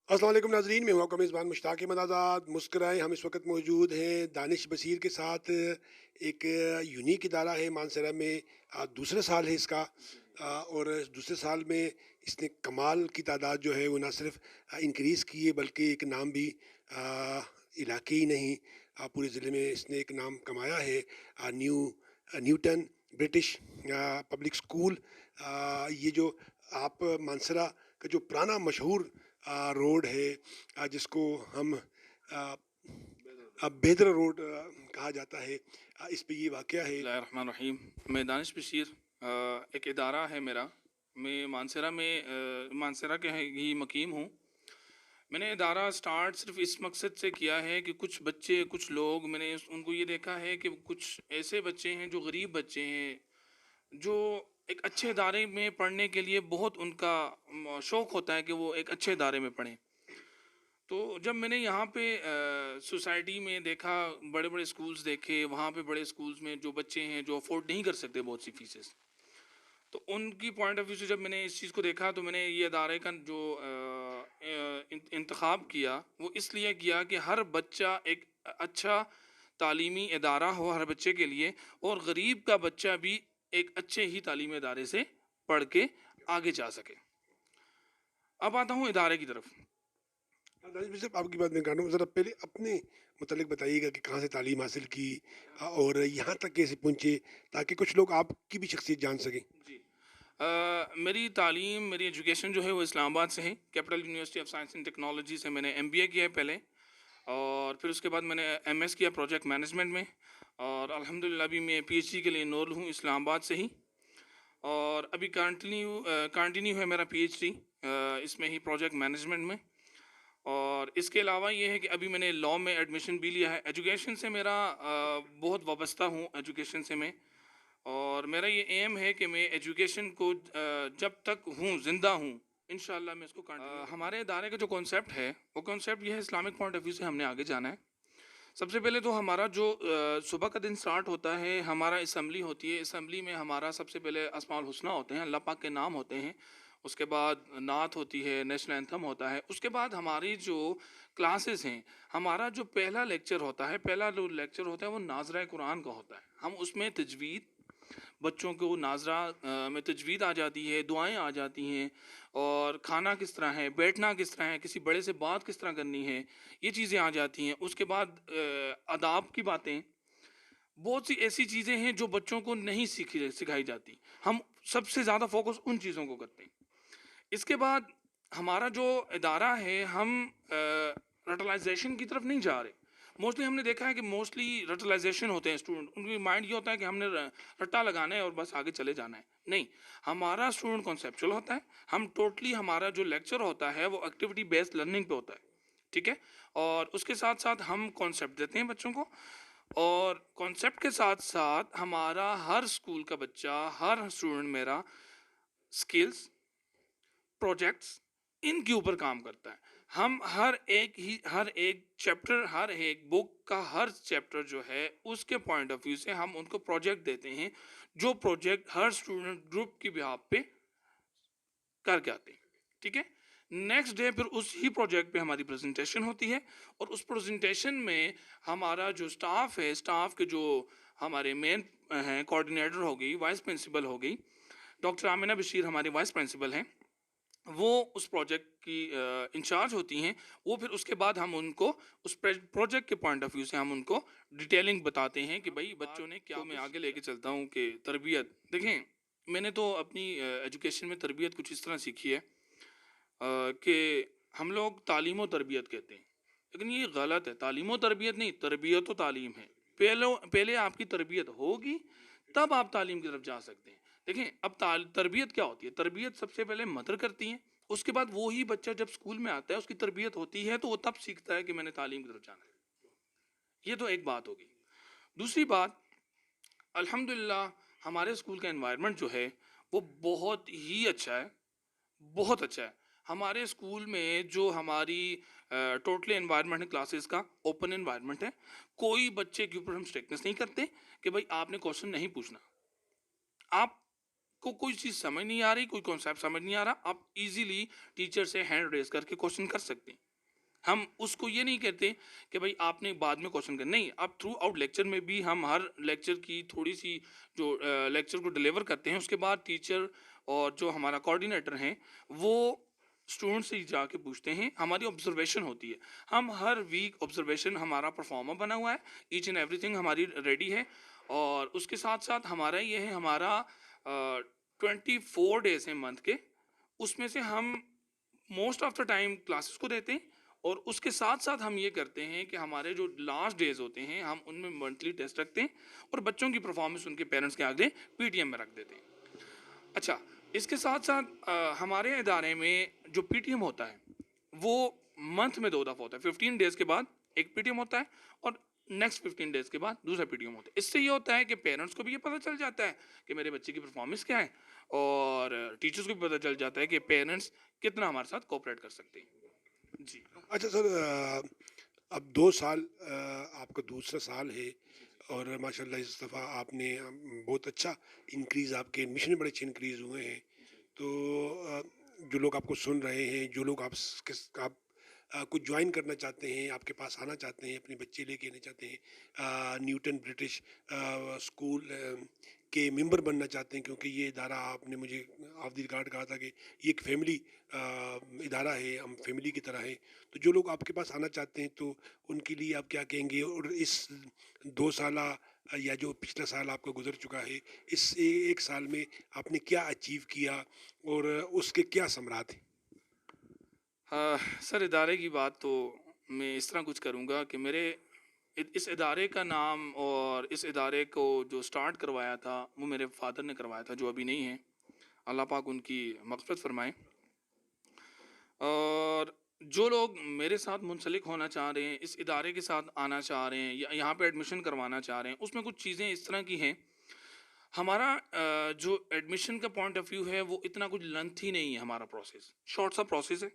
अस्सलाम वालेकुम नाज़रीन, मैं हूं आपका मेज़बान मुश्ताक अहमद आज़ाद। मुस्कुराएं, हम इस वक्त मौजूद हैं दानिश बसीर के साथ। एक यूनिक इदारा है मानसरा में, दूसरा साल है इसका। और दूसरे साल में इसने कमाल की तादाद जो है वो ना सिर्फ इंक्रीज़ की है, बल्कि एक नाम भी इलाके ही नहीं, पूरे ज़िले में इसने एक नाम कमाया है। Newton British public school. ये जो आप मानसरा का जो पुराना मशहूर रोड है, जिसको हम बेदर रोड कहा जाता है, इस पे ये वाक़या है। बिस्मिल्लाहिर्रहमानिर्रहीम। मैं दानिश बशीर, एक इदारा है मेरा। मैं मानसरा के ही मुकीम हूँ। मैंने इदारा स्टार्ट सिर्फ इस मकसद से किया है कि कुछ बच्चे, कुछ लोग, मैंने उनको ये देखा है कि कुछ ऐसे बच्चे हैं जो गरीब बच्चे हैं, जो एक अच्छे इदारे में पढ़ने के लिए बहुत उनका शौक़ होता है कि वो एक अच्छे इदारे में पढ़ें। तो जब मैंने यहाँ पे सोसाइटी में देखा, बड़े बड़े स्कूल्स देखे, वहाँ पे बड़े स्कूल्स में जो बच्चे हैं जो अफोर्ड नहीं कर सकते बहुत सी फीसेस, तो उनकी पॉइंट ऑफ व्यू से जब मैंने इस चीज़ को देखा तो मैंने ये अदारे का जो इंतखाब किया वो इसलिए किया कि हर बच्चा एक अच्छा तालीमी इदारा हो हर बच्चे के लिए, और गरीब का बच्चा भी एक अच्छे ही तालीमी इदारे से पढ़ के आगे जा सके। अब आता हूँ इदारे की तरफ। दानिश भाई साहब, आपकी बात मैं काटूँ, ज़रा पहले अपने मुतालिक बताइएगा कि कहाँ से तालीम हासिल की, और यहाँ तक कैसे पहुँचे, ताकि कुछ लोग आपकी भी शख्सियत जान सकें। जी, मेरी एजुकेशन जो है वो इस्लामाबाद से है। Capital university of science and technology से मैंने एमबीए किया है पहले, और फिर उसके बाद मैंने एमएस किया प्रोजेक्ट मैनेजमेंट में, और अल्हम्दुलिल्लाह अभी मैं पीएचडी के लिए इनरोल हूँ इस्लामाबाद से ही। और अभी कंटिन्यू है मेरा पीएचडी इसमें ही, प्रोजेक्ट मैनेजमेंट में। और इसके अलावा ये है कि अभी मैंने लॉ में एडमिशन भी लिया है। एजुकेशन से मेरा बहुत वाबस्ता हूँ एजुकेशन से मैं, और मेरा ये एम है कि मैं एजुकेशन को जब तक हूँ ज़िंदा हूँ इंशाल्लाह मैं इसको हमारे इदारे का जो कॉन्सेप्ट है वो कॉन्सेप्ट ये है, इस्लामिक पॉइंट ऑफ व्यू से हमने आगे जाना है। सबसे पहले तो हमारा जो सुबह का दिन स्टार्ट होता है, हमारा असम्बली होती है। असम्बली में हमारा सबसे पहले अस्माउल हुस्ना होते हैं, अल्लाह पाक के नाम होते हैं। उसके बाद नात होती है, नेशनल एंथम होता है। उसके बाद हमारी जो क्लासेस हैं, हमारा जो पहला जो लेक्चर होता है वो नाज़रा कुरान का होता है। हम उसमें तजवीद, बच्चों को नाजरा में तजवीद आ जाती है, दुआएं आ जाती हैं, और खाना किस तरह है, बैठना किस तरह है, किसी बड़े से बात किस तरह करनी है, ये चीज़ें आ जाती हैं। उसके बाद आदाब की बातें, बहुत सी ऐसी चीज़ें हैं जो बच्चों को नहीं सिखाई जाती। हम सबसे ज़्यादा फोकस उन चीज़ों को करते हैं। इसके बाद हमारा जो इदारा है, हम रटलाइजेशन की तरफ नहीं जा रहे। मोस्टली हमने देखा है कि मोस्टली रटलाइजेशन होते हैं स्टूडेंट, उनकी माइंड ये होता है कि हमने रट्टा लगाना है और बस आगे चले जाना है। नहीं, हमारा स्टूडेंट कॉन्सेप्चुअल होता है। हम टोटली, हमारा जो लेक्चर होता है वो एक्टिविटी बेस्ड लर्निंग पे होता है, ठीक है। और उसके साथ साथ हम कॉन्सेप्ट देते हैं बच्चों को, और कॉन्सेप्ट के साथ साथ हमारा हर स्कूल का बच्चा, हर स्टूडेंट मेरा स्किल्स, प्रोजेक्ट्स, इनके ऊपर काम करता है। हम हर एक चैप्टर, हर एक बुक का हर चैप्टर जो है उसके पॉइंट ऑफ व्यू से हम उनको प्रोजेक्ट देते हैं, जो प्रोजेक्ट हर स्टूडेंट ग्रुप की बिहाफ पे करके आते हैं, ठीक है। नेक्स्ट डे फिर उस ही प्रोजेक्ट पे हमारी प्रेजेंटेशन होती है, और उस प्रेजेंटेशन में हमारा जो स्टाफ है, स्टाफ के जो हमारे मेन हैं, कोऑर्डिनेटर हो गई, वाइस प्रिंसिपल हो गई, डॉक्टर आमिना बशीर हमारी वाइस प्रिंसिपल हैं, वो उस प्रोजेक्ट की इंचार्ज होती हैं। वो फिर उसके बाद हम उनको उस प्रोजेक्ट के पॉइंट ऑफ व्यू से हम उनको डिटेलिंग बताते हैं कि भाई बच्चों ने क्या। मैं आगे लेके चलता हूँ कि तरबियत देखें, मैंने तो अपनी एजुकेशन में तरबियत कुछ इस तरह सीखी है कि हम लोग तालीम व तरबियत कहते हैं, लेकिन ये गलत है। तालीम व तरबियत नहीं, तरबियत व तालीम है। पहले आपकी तरबियत होगी, तब आप तालीम की तरफ जा सकते हैं। देखें, अब तरबियत क्या होती है? तरबियत सबसे पहले मदर करती है, उसके बाद वो ही बच्चा जब स्कूल में आता है, उसकी तरबियत होती है, तो वो तब सीखता है कि मैंने तालीम की तरफ जाना है। ये तो एक बात होगी। दूसरी बात, अल्हम्दुलिल्लाह हमारे स्कूल का एनवायरनमेंट जो है वो बहुत ही अच्छा है, बहुत अच्छा है। हमारे स्कूल में जो हमारी टोटली एनवायरनमेंट है क्लासेस का, ओपन एनवायरनमेंट है। कोई बच्चे के ऊपर हम स्ट्रिक्टनेस नहीं करते कि भाई आपने क्वेश्चन नहीं पूछना। आप को कोई चीज़ समझ नहीं आ रही, कोई कॉन्सेप्ट समझ नहीं आ रहा, आप इजीली टीचर से हैंड रेज करके क्वेश्चन कर सकते हैं। हम उसको ये नहीं कहते कि भाई आपने बाद में क्वेश्चन करना, नहीं, आप थ्रू आउट लेक्चर में भी हम हर लेक्चर की थोड़ी सी जो लेक्चर को डिलीवर करते हैं, उसके बाद टीचर और जो हमारा कोऑर्डिनेटर हैं वो स्टूडेंट से ही जाके पूछते हैं, हमारी ऑब्जर्वेशन होती है। हम हर वीक ऑब्जर्वेशन, हमारा परफॉर्मर बना हुआ है, ईच एंड एवरीथिंग हमारी रेडी है। और उसके साथ साथ हमारा ये है, हमारा 24 डेज हैं मंथ के, उसमें से हम most of the time classes को देते हैं, और उसके साथ साथ हम ये करते हैं कि हमारे जो लास्ट डेज होते हैं हम उनमें मंथली टेस्ट रखते हैं और बच्चों की परफॉर्मेंस उनके पेरेंट्स के आगे पीटीएम में रख देते हैं। अच्छा, इसके साथ साथ हमारे इदारे में जो पीटीएम होता है वो मंथ में 2 दफ़ा होता है। 15 डेज़ के बाद एक पीटीएम होता है और नेक्स्ट 15 डेज़ के बाद दूसरा पीटीएम होता है। इससे ये होता है कि पेरेंट्स को भी ये पता चल जाता है कि मेरे बच्चे की परफॉर्मेंस क्या है, और टीचर्स को भी पता चल जाता है कि पेरेंट्स कितना हमारे साथ कोऑपरेट कर सकते हैं। जी। अच्छा सर, अब 2 साल आपका दूसरा साल है और माशाल्लाह इस दफ़ा आपने बहुत अच्छा इंक्रीज़, आपके एडमिशन में बड़े अच्छे इंक्रीज़ हुए हैं। तो जो लोग आपको सुन रहे हैं, जो लोग आप कुछ ज्वाइन करना चाहते हैं, आपके पास आना चाहते हैं, अपने बच्चे लेके आना चाहते हैं, न्यूटन ब्रिटिश स्कूल के मेंबर बनना चाहते हैं, क्योंकि ये इदारा, आपने मुझे ऑफ द रिकॉर्ड कहा था कि ये एक फैमिली इदारा है, हम फैमिली की तरह है। तो जो लोग आपके पास आना चाहते हैं तो उनके लिए आप क्या कहेंगे? और इस 2 साल या जो पिछला साल आपका गुजर चुका है, इस 1 साल में आपने क्या अचीव किया और उसके क्या समरात हैं? सर, इदारे की बात तो मैं इस तरह कुछ करूँगा कि मेरे इस इदारे का नाम और इस इदारे को जो स्टार्ट करवाया था वो मेरे फादर ने करवाया था, जो अभी नहीं है। अल्लाह पाक उनकी मग़फ़िरत फ़रमाए। और जो लोग मेरे साथ मुंसलिक होना चाह रहे हैं, इस इदारे के साथ आना चाह रहे हैं या यहाँ पे एडमिशन करवाना चाह रहे हैं, उसमें कुछ चीज़ें इस तरह की हैं। हमारा जो एडमिशन का पॉइंट ऑफ व्यू है वो इतना कुछ लेंथी नहीं है। हमारा प्रोसेस शॉर्ट सा प्रोसेस है।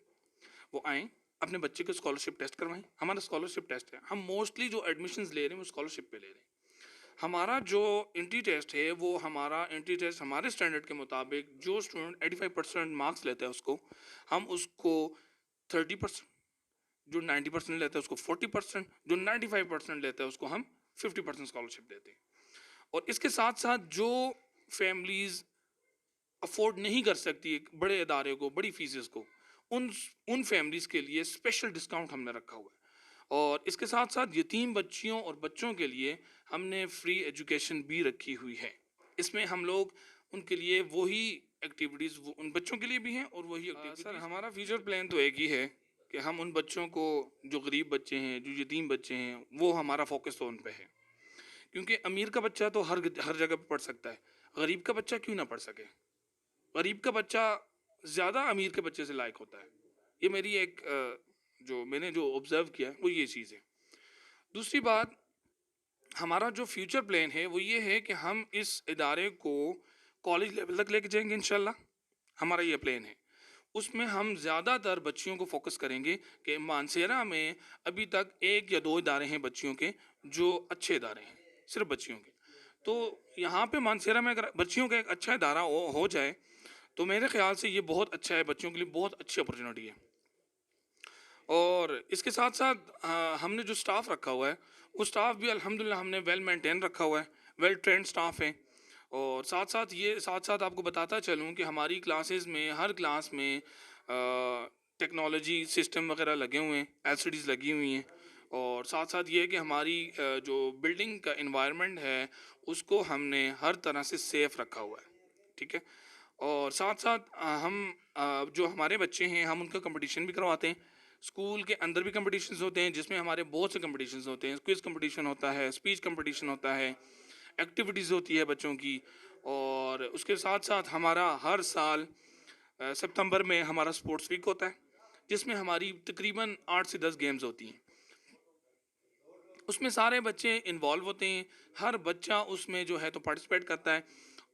वो आएँ, अपने बच्चे को स्कॉलरशिप टेस्ट करवाएं। हमारा स्कॉलरशिप टेस्ट है, हम मोस्टली जो एडमिशन्स ले रहे हैं वो स्कॉलरशिप पे ले रहे हैं। हमारा जो एंट्री टेस्ट है, वो हमारा एंट्री टेस्ट हमारे स्टैंडर्ड के मुताबिक जो स्टूडेंट 85% मार्क्स लेता है उसको, हम उसको 30%, जो 90% लेता है उसको 40%, जो 95% लेता है उसको हम 50% स्कॉलरशिप देते हैं। और इसके साथ साथ जो फैमिलीज़ अफोर्ड नहीं कर सकती एक बड़े इदारे को, बड़ी फीसेस को, उन उन फैमिलीज़ के लिए स्पेशल डिस्काउंट हमने रखा हुआ है। और इसके साथ साथ यतीम बच्चियों और बच्चों के लिए हमने फ्री एजुकेशन भी रखी हुई है। इसमें हम लोग उनके लिए वही एक्टिविटीज़ उन बच्चों के लिए भी हैं और वही एक्टिविटीज़। सर, हमारा फ्यूचर प्लान तो एक ही है कि हम उन बच्चों को, जो गरीब बच्चे हैं, जो यतीम बच्चे हैं, वो हमारा फोकस तो उन पे है। क्योंकि अमीर का बच्चा तो हर जगह पे पढ़ सकता है, गरीब का बच्चा क्यों ना पढ़ सके? गरीब का बच्चा ज़्यादा अमीर के बच्चे से लायक होता है। ये मेरी एक जो मैंने जो ऑब्ज़र्व किया है वो ये चीज़ है। दूसरी बात, हमारा जो फ्यूचर प्लान है वो ये है कि हम इस इदारे को कॉलेज लेवल तक लेके जाएंगे इंशाल्लाह। हमारा ये प्लान है। उसमें हम ज़्यादातर बच्चियों को फोकस करेंगे कि मानसेरा में अभी तक 1 या 2 इदारे हैं बच्चियों के जो अच्छे इदारे हैं, सिर्फ बच्चियों के। तो यहाँ पे मानसेरा में अगर बच्चियों का एक अच्छा इदारा हो जाए तो मेरे ख्याल से ये बहुत अच्छा है, बच्चों के लिए बहुत अच्छी अपॉर्चुनिटी है। और इसके साथ साथ हमने जो स्टाफ रखा हुआ है वो स्टाफ भी अल्हम्दुलिल्लाह हमने वेल मेंटेन रखा हुआ है, वेल ट्रेंड स्टाफ है। और साथ साथ आपको बताता चलूँ कि हमारी क्लासेस में, हर क्लास में टेक्नोलॉजी सिस्टम वगैरह लगे हुए हैं, एलसीडीज़ लगी हुई हैं। और साथ साथ ये है कि हमारी जो बिल्डिंग का इन्वायरमेंट है उसको हमने हर तरह से सेफ़ रखा हुआ है। ठीक है। और साथ साथ जो हमारे बच्चे हैं हम उनका कंपटीशन भी करवाते हैं। स्कूल के अंदर भी कंपटीशंस होते हैं जिसमें हमारे बहुत से कंपटीशंस होते हैं। क्विज़ कंपटीशन होता है, स्पीच कंपटीशन होता है, एक्टिविटीज़ होती है बच्चों की। और उसके साथ साथ हमारा हर साल सितंबर में हमारा स्पोर्ट्स वीक होता है जिसमें हमारी तकरीबन 8 से 10 गेम्स होती हैं। उसमें सारे बच्चे इन्वॉल्व होते हैं, हर बच्चा उसमें जो है तो पार्टिसिपेट करता है।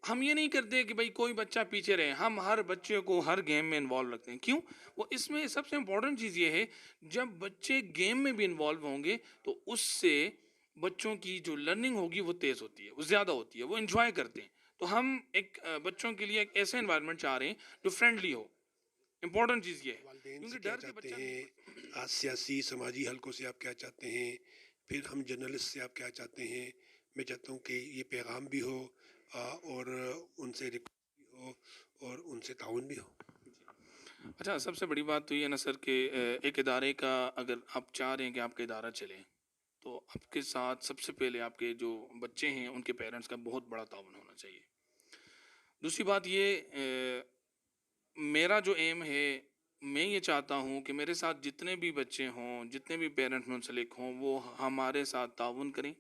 हम ये नहीं करते कि भाई कोई बच्चा पीछे रहे, हम हर बच्चे को हर गेम में इन्वॉल्व रखते हैं। क्यों? वो इसमें सबसे इम्पोर्टेंट चीज़ ये है, जब बच्चे गेम में भी इन्वॉल्व होंगे तो उससे बच्चों की जो लर्निंग होगी वो तेज़ होती है, वो ज़्यादा होती है, वो इन्जॉय करते हैं। تو ہم ایک بچوں کے لیے ایک ایسا انوائرمنٹ چاہ رہے ہیں جو فرینڈلی ہو. امپورٹنٹ چیز یہ ہے والدین سے کیونکہ کیا ڈر کے چاہتے بچہ نہیں پڑھتا. ہیں، سیاسی سماجی حلقوں سے آپ کیا چاہتے ہیں، پھر ہم جرنلسٹ سے آپ کیا چاہتے ہیں. میں چاہتا ہوں کہ یہ پیغام بھی ہو اور ان سے ریکویسٹ بھی ہو اور ان سے تعاون بھی ہو. اچھا، سب سے بڑی بات تو یہ ہے نا سر کہ ایک ادارے کا اگر آپ چاہ رہے ہیں کہ آپ کا ادارہ چلے تو آپ کے ساتھ سب سے پہلے آپ کے جو بچے ہیں ان کے پیرنٹس کا بہت بڑا تعاون ہونا چاہیے. دوسری بات یہ میرا جو ایم ہے، میں یہ چاہتا ہوں کہ میرے ساتھ جتنے بھی بچے ہوں، جتنے بھی پیرنٹ منسلک ہوں، وہ ہمارے ساتھ تعاون کریں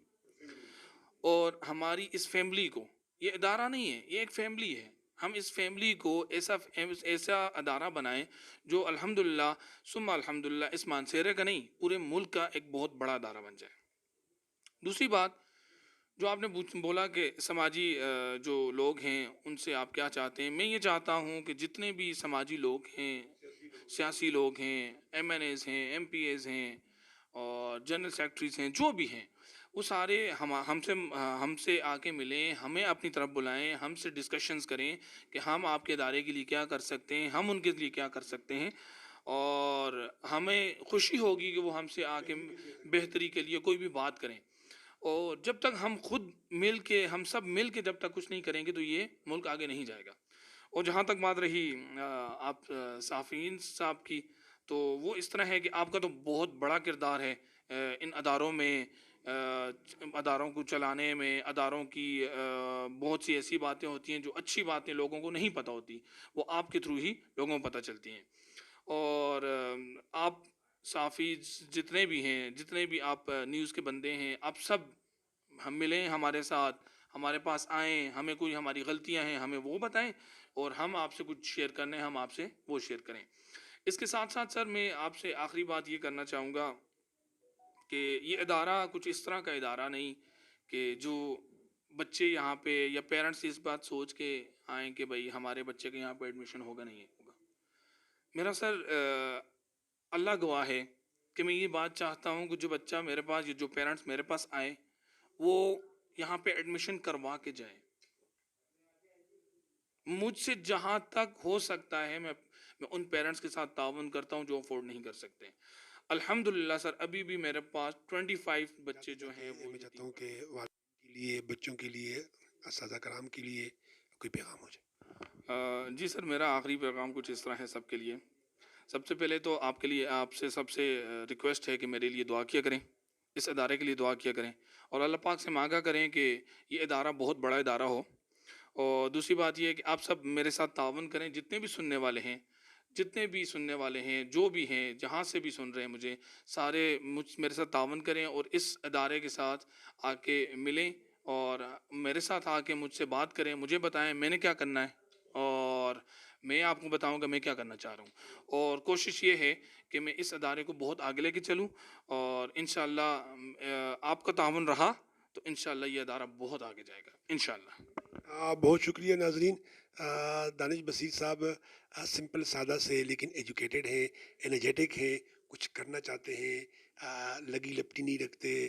اور ہماری اس فیملی کو، یہ ادارہ نہیں ہے، یہ ایک فیملی ہے، ہم اس فیملی کو ایسا ادارہ بنائیں جو الحمدللہ ثم الحمدللہ اس مانسیرے کا نہیں پورے ملک کا ایک بہت بڑا ادارہ بن جائے. دوسری بات جو آپ نے بولا کہ سماجی جو لوگ ہیں ان سے آپ کیا چاہتے ہیں، میں یہ چاہتا ہوں کہ جتنے بھی سماجی لوگ ہیں، سیاسی لوگ ہیں، ایم این ایز ہیں، ایم پی ایز ہیں اور جنرل سیکرٹریز ہیں، جو بھی ہیں وہ سارے ہم سے آ کے ملیں، ہمیں اپنی طرف بلائیں، ہم سے ڈسکشنز کریں کہ ہم آپ کے ادارے کے لیے کیا کر سکتے ہیں، ہم ان کے لیے کیا کر سکتے ہیں. اور ہمیں خوشی ہوگی کہ وہ ہم سے آ کے بہتری کے لیے کوئی بھی بات کریں. اور جب تک ہم خود ہم سب مل کے جب تک کچھ نہیں کریں گے تو یہ ملک آگے نہیں جائے گا. اور جہاں تک بات رہی آپ صحافیین صاحب کی، تو وہ اس طرح ہے کہ آپ کا تو بہت بڑا کردار ہے ان اداروں میں، اداروں کو چلانے میں. اداروں کی بہت سی ایسی باتیں ہوتی ہیں جو اچھی باتیں لوگوں کو نہیں پتہ ہوتی، وہ آپ کے تھرو ہی لوگوں کو پتہ چلتی ہیں. اور آپ صحافی جتنے بھی ہیں، جتنے بھی آپ نیوز کے بندے ہیں، آپ سب ہم ملیں ہمارے ساتھ، ہمارے پاس آئیں، ہمیں کوئی ہماری غلطیاں ہیں ہمیں وہ بتائیں اور ہم آپ سے کچھ شیئر کرنے ہم آپ سے وہ شیئر کریں. اس کے ساتھ ساتھ سر میں آپ سے آخری بات یہ کرنا چاہوں گا کہ یہ ادارہ کچھ اس طرح کا ادارہ نہیں کہ جو بچے یہاں پہ یا پیرنٹس اس بات سوچ کے آئیں کہ بھائی ہمارے بچے کے یہاں پہ ایڈمیشن ہوگا نہیں ہوگا. میرا سر اللہ گواہ ہے کہ میں یہ بات چاہتا ہوں کہ جو بچہ میرے پاس، جو پیرنٹس میرے پاس آئے وہ یہاں پہ ایڈمیشن کروا کے جائیں. مجھ سے جہاں تک ہو سکتا ہے میں ان پیرنٹس کے ساتھ تعاون کرتا ہوں جو افورڈ نہیں کر سکتے. الحمدللہ سر ابھی بھی میرے پاس 25 بچے جو ہیں وہ میں چاہتا یتیم ہوں کہ والدین کے لیے، بچوں کے لیے، اساتذہ کرام کے لیے کوئی پیغام ہو جائے. جی سر، میرا آخری پیغام کچھ اس طرح ہے سب کے لیے. سب سے پہلے تو آپ کے لیے، آپ سے سب سے ریکویسٹ ہے کہ میرے لیے دعا کیا کریں، اس ادارے کے لیے دعا کیا کریں اور اللہ پاک سے مانگا کریں کہ یہ ادارہ بہت بڑا ادارہ ہو. اور دوسری بات یہ ہے کہ آپ سب میرے ساتھ تعاون کریں، جتنے بھی سننے والے ہیں، جتنے بھی سننے والے ہیں، جو بھی ہیں، جہاں سے بھی سن رہے ہیں مجھے، سارے میرے ساتھ تعاون کریں اور اس ادارے کے ساتھ آ کے ملیں اور میرے ساتھ آ کے مجھ سے بات کریں، مجھے بتائیں میں نے کیا کرنا ہے اور میں آپ کو بتاؤں گا میں کیا کرنا چاہ رہا ہوں. اور کوشش یہ ہے کہ میں اس ادارے کو بہت آگے لے کے چلوں اور انشاءاللہ آپ کا تعاون رہا تو انشاءاللہ یہ ادارہ بہت آگے جائے گا انشاءاللہ. بہت شکریہ ناظرین. دانش بصیر صاحب سمپل سادہ سے لیکن ایجوکیٹڈ ہیں، انرجیٹک ہیں، کچھ کرنا چاہتے ہیں، لگی لپٹی نہیں رکھتے.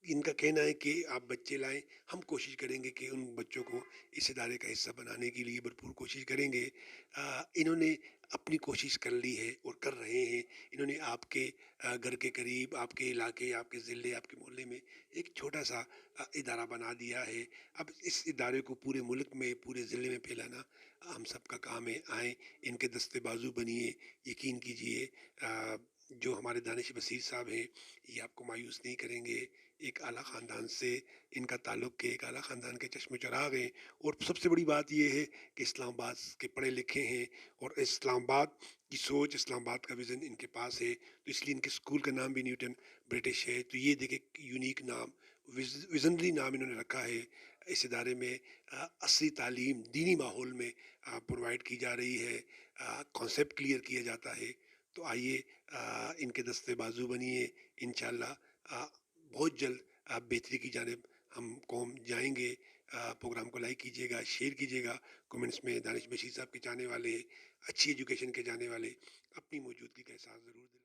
ان کا کہنا ہے کہ آپ بچے لائیں، ہم کوشش کریں گے کہ ان بچوں کو اس ادارے کا حصہ بنانے کے لیے بھرپور کوشش کریں گے. انہوں نے اپنی کوشش کر لی ہے اور کر رہے ہیں. انہوں نے آپ کے گھر کے قریب، آپ کے علاقے، آپ کے ضلع، آپ کے محلے میں ایک چھوٹا سا ادارہ بنا دیا ہے. اب اس ادارے کو پورے ملک میں، پورے ضلع میں پھیلانا ہم سب کا کام ہے. آئیں، ان کے دستے بازو بنیے. یقین کیجئے جو ہمارے دانش بصیر صاحب ہیں یہ آپ کو مایوس نہیں کریں گے. ایک اعلیٰ خاندان سے ان کا تعلق ہے، ایک اعلیٰ خاندان کے چشم و چراغ ہیں. اور سب سے بڑی بات یہ ہے کہ اسلام آباد کے پڑھے لکھے ہیں اور اسلام آباد کی سوچ، اسلام آباد کا ویژن ان کے پاس ہے. تو اس لیے ان کے اسکول کا نام بھی نیوٹن برٹش ہے. تو یہ دیکھیں یونیک نام، ویژنری نام انہوں نے رکھا ہے. اس ادارے میں عصری تعلیم دینی ماحول میں پرووائڈ کی جا رہی ہے، کانسیپٹ کلیئر کیا جاتا ہے. تو آئیے ان کے دستے بازو بنیے. انشاءاللہ بہت جلد بہتری کی جانب ہم قوم جائیں گے. پروگرام کو لائک کیجیے گا، شیئر کیجیے گا. کومنٹس میں دانش بشیر صاحب کے جانے والے، اچھی ایجوکیشن کے جانے والے اپنی موجودگی کا احساس ضرور دلائیں.